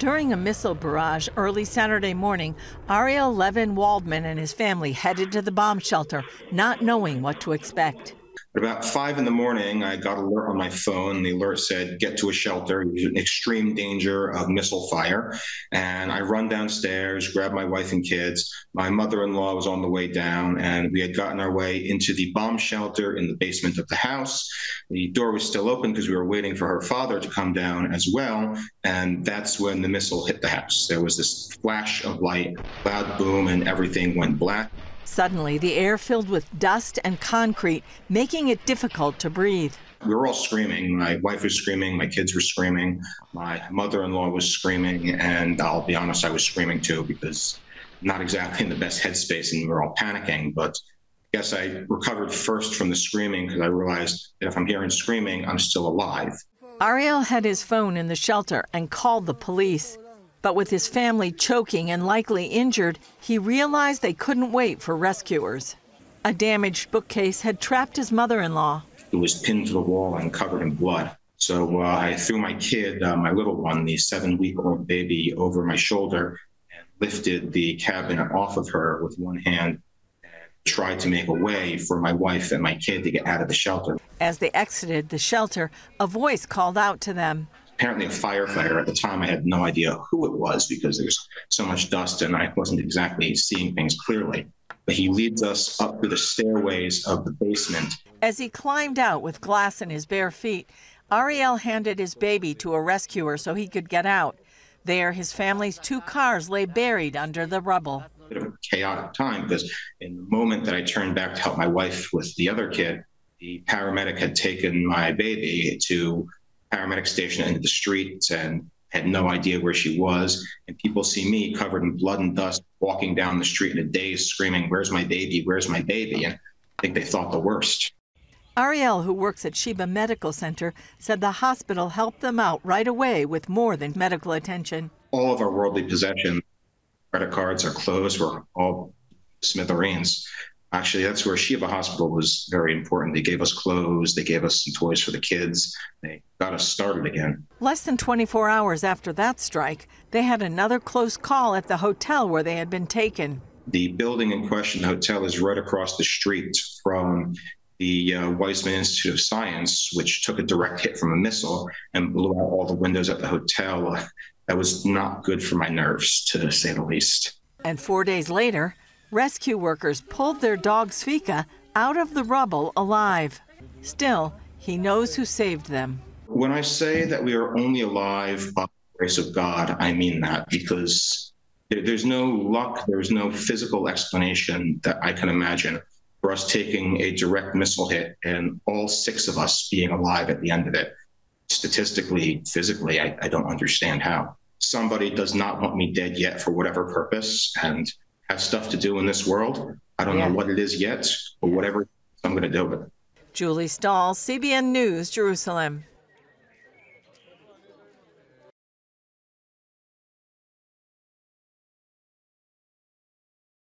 During a missile barrage early Saturday morning, Ariel Levin-Waldman and his family headed to the bomb shelter, not knowing what to expect. At about 5 in the morning, I got an alert on my phone. The alert said, get to a shelter. You're in extreme danger of missile fire. And I run downstairs, grab my wife and kids. My mother-in-law was on the way down, and we had gotten our way into the bomb shelter in the basement of the house. The door was still open because we were waiting for her father to come down as well. And that's when the missile hit the house. There was this flash of light, loud boom, and everything went black. Suddenly, the air filled with dust and concrete, making it difficult to breathe. We were all screaming. My wife was screaming. My kids were screaming. My mother-in-law was screaming. And I'll be honest, I was screaming too, because not exactly in the best headspace, and we were all panicking. But I guess I recovered first from the screaming because I realized that if I'm hearing screaming, I'm still alive. Ariel had his phone in the shelter and called the police. But with his family choking and likely injured, he realized they couldn't wait for rescuers. A damaged bookcase had trapped his mother-in-law. It was pinned to the wall and covered in blood. So I threw my kid, my little one, the 7-week-old baby, over my shoulder and lifted the cabinet off of her with one hand and tried to make a way for my wife and my kid to get out of the shelter. As they exited the shelter, a voice called out to them. Apparently a firefighter. At the time, I had no idea who it was because there's so much dust and I wasn't exactly seeing things clearly. But he leads us up to the stairways of the basement. As he climbed out with glass in his bare feet, Ariel handed his baby to a rescuer so he could get out. There, his family's 2 cars lay buried under the rubble. A bit of a chaotic time because in the moment that I turned back to help my wife with the other kid, the paramedic had taken my baby to paramedic station into the streets and had no idea where she was. And people see me covered in blood and dust walking down the street in a daze screaming, "Where's my baby? Where's my baby?" And I think they thought the worst. Ariel, who works at Sheba Medical Center, said the hospital helped them out right away with more than medical attention. All of our worldly possessions, credit cards, our clothes were all smithereens. Actually, that's where Sheba Hospital was very important. They gave us clothes, they gave us some toys for the kids, they got us started again. Less than 24 hours after that strike, they had another close call at the hotel where they had been taken. The building in question, the hotel, is right across the street from the Weizmann Institute of Science, which took a direct hit from a missile and blew out all the windows at the hotel. That was not good for my nerves, to say the least. And 4 days later, rescue workers pulled their dog Svika out of the rubble alive. Still, he knows who saved them. When I say that we are only alive by the grace of God, I mean that, because there's no luck, there's no physical explanation that I can imagine for us taking a direct missile hit and all 6 of us being alive at the end of it. Statistically, physically, I don't understand how. Somebody does not want me dead yet for whatever purpose, and has stuff to do in this world. I don't know what it is yet, but whatever, I'm going to do it. Julie Stahl, CBN News, Jerusalem.